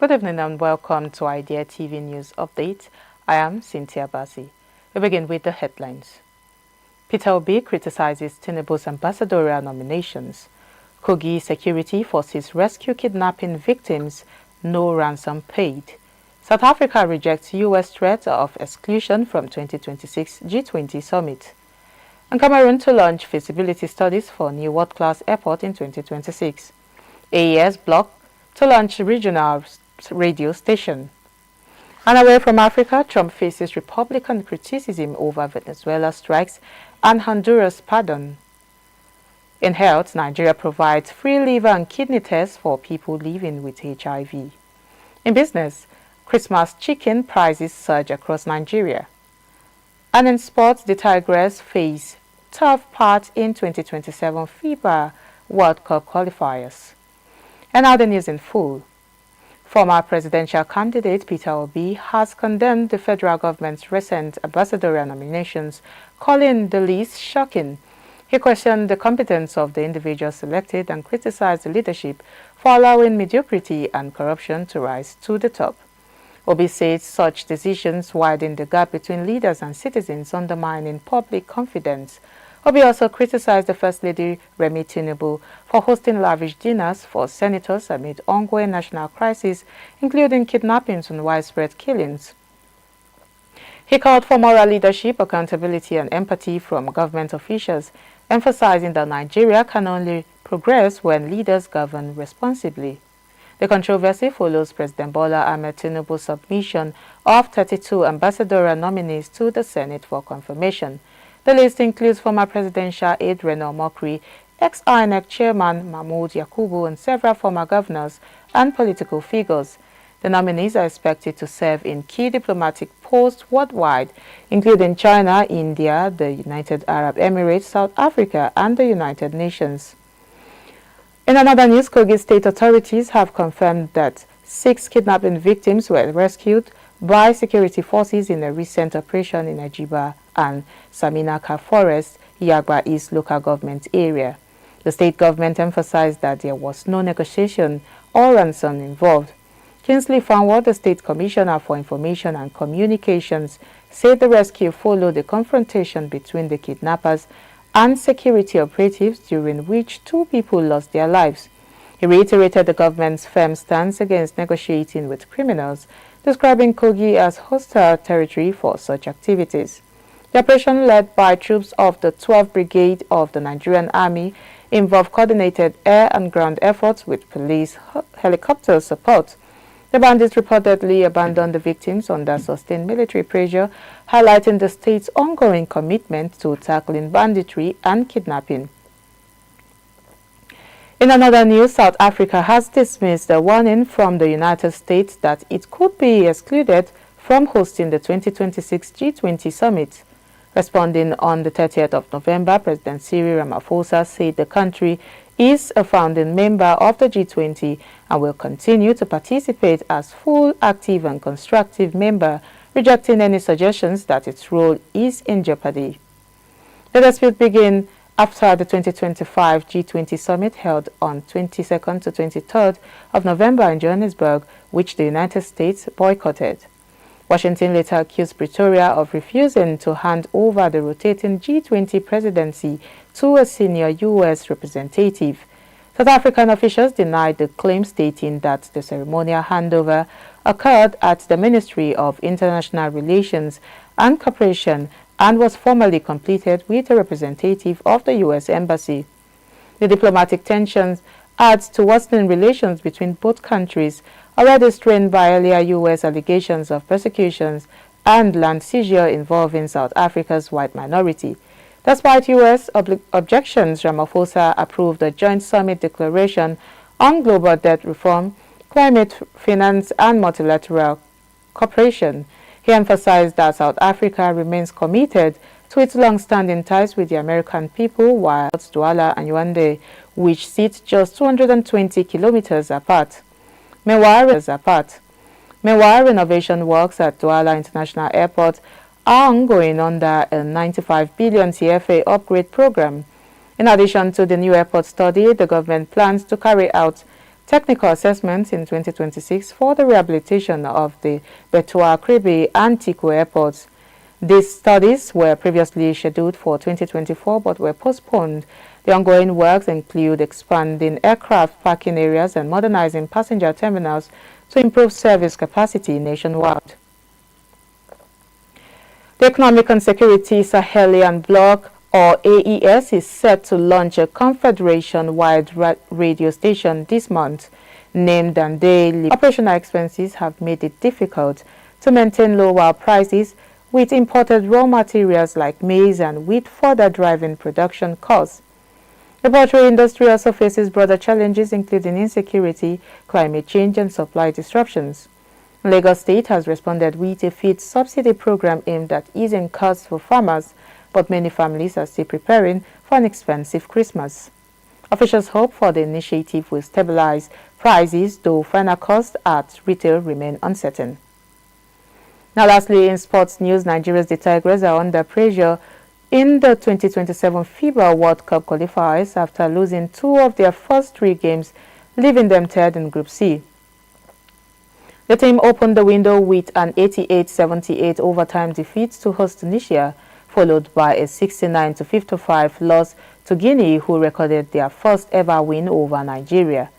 Good evening and welcome to Idea TV News Update. I am Cynthia Basi. We begin with the headlines. Peter Obi criticizes Tinubu's ambassadorial nominations. Kogi security forces rescue kidnapping victims, no ransom paid. South Africa rejects U.S. threat of exclusion from 2026 G20 summit. And Cameroon to launch feasibility studies for new world-class airport in 2026. AES bloc to launch regional radio station. And away from Africa, Trump faces Republican criticism over Venezuela strikes and Honduras pardon. In health, Nigeria provides free liver and kidney tests for people living with HIV. In business, Christmas chicken prices surge across Nigeria. And in sports, the Tigers face tough part in 2027 FIBA World Cup qualifiers. And now the news in full. Former presidential candidate Peter Obi has condemned the federal government's recent ambassadorial nominations, calling the list shocking. He questioned the competence of the individuals selected and criticized the leadership for allowing mediocrity and corruption to rise to the top. Obi said such decisions widen the gap between leaders and citizens, undermining public confidence. Obi also criticized the First Lady Remi Tinubu for hosting lavish dinners for senators amid ongoing national crisis, including kidnappings and widespread killings. He called for moral leadership, accountability and empathy from government officials, emphasizing that Nigeria can only progress when leaders govern responsibly. The controversy follows President Bola Ahmed Tinubu's submission of 32 ambassadorial nominees to the Senate for confirmation. The list includes former presidential aide Reno Mokri, ex-INEC chairman Mahmoud Yakubu, and several former governors and political figures. The nominees are expected to serve in key diplomatic posts worldwide, including China, India, the United Arab Emirates, South Africa, and the United Nations. In another news, Kogi state authorities have confirmed that 6 kidnapping victims were rescued by security forces in a recent operation in Ajiba and Saminaka Forest, Yagba East local government area. The state government emphasized that there was no negotiation or ransom involved. Kingsley Fanwa, the State Commissioner for Information and Communications, said the rescue followed a confrontation between the kidnappers and security operatives, during which 2 people lost their lives. He reiterated the government's firm stance against negotiating with criminals, describing Kogi as hostile territory for such activities. The operation, led by troops of the 12th Brigade of the Nigerian Army, involved coordinated air and ground efforts with police helicopter support. The bandits reportedly abandoned the victims under sustained military pressure, highlighting the state's ongoing commitment to tackling banditry and kidnapping. In another news, South Africa has dismissed a warning from the United States that it could be excluded from hosting the 2026 G20 summit. Responding on the 30th of November, President Cyril Ramaphosa said the country is a founding member of the G20 and will continue to participate as full, active and constructive member, rejecting any suggestions that its role is in jeopardy. The dispute began after the 2025 G20 summit held on 22nd to 23rd of November in Johannesburg, which the United States boycotted. Washington later accused Pretoria of refusing to hand over the rotating G20 presidency to a senior U.S. representative. South African officials denied the claim, stating that the ceremonial handover occurred at the Ministry of International Relations and Cooperation and was formally completed with a representative of the U.S. Embassy. The diplomatic tensions add to worsening relations between both countries, already strained by earlier U.S. allegations of persecutions and land seizure involving South Africa's white minority. Despite U.S. objections, Ramaphosa approved a joint summit declaration on global debt reform, climate finance and multilateral cooperation. He emphasized that South Africa remains committed to its long-standing ties with the American people, while Douala and Yaoundé, which sit just 220 kilometers apart. Meanwhile, renovation works at Douala International Airport are ongoing under a 95 billion CFA upgrade program. In addition to the new airport study, the government plans to carry out technical assessments in 2026 for the rehabilitation of the Betua, Krebe and Tico airports. These studies were previously scheduled for 2024 but were postponed. The ongoing works include expanding aircraft parking areas and modernizing passenger terminals to improve service capacity nationwide. The Economic and Security Sahelian Bloc, or AES, is set to launch a confederation-wide radio station this month. Named and daily operational expenses have made it difficult to maintain lower prices, with imported raw materials like maize and wheat further driving production costs. The poultry industry also faces broader challenges including insecurity, climate change and supply disruptions. Lagos State has responded with a feed subsidy program aimed at easing costs for farmers, but many families are still preparing for an expensive Christmas. Officials hope for the initiative will stabilize prices, though final costs at retail remain uncertain. Now lastly, in sports news, Nigeria's the Tigers are under pressure in the 2027 FIBA World Cup qualifiers after losing 2 of their first 3 games, leaving them third in Group C. The team opened the window with an 88-78 overtime defeat to host Tunisia, followed by a 69-55 loss to Guinea, who recorded their first ever win over Nigeria.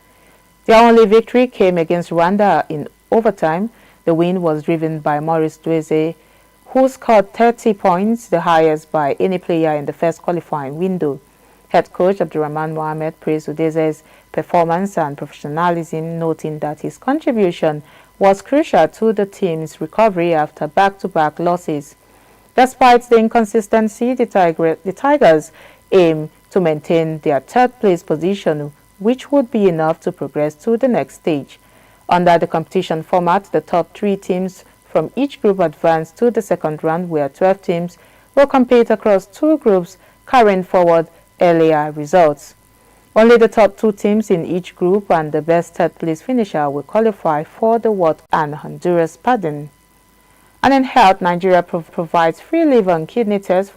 Their only victory came against Rwanda in overtime. The win was driven by Maurice Dweze, who scored 30 points, the highest by any player in the first qualifying window. Head coach Abdurrahman Mohamed praised Udze's performance and professionalism, noting that his contribution was crucial to the team's recovery after back-to-back losses. Despite the inconsistency, the Tigers aim to maintain their third-place position, which would be enough to progress to the next stage. Under the competition format, the top 3 teams from each group advance to the second round, where 12 teams will compete across 2 groups, carrying forward earlier results. Only the top 2 teams in each group and the best third-place finisher will qualify for the World and Honduras pardon. And in health, Nigeria provides free liver and kidney tests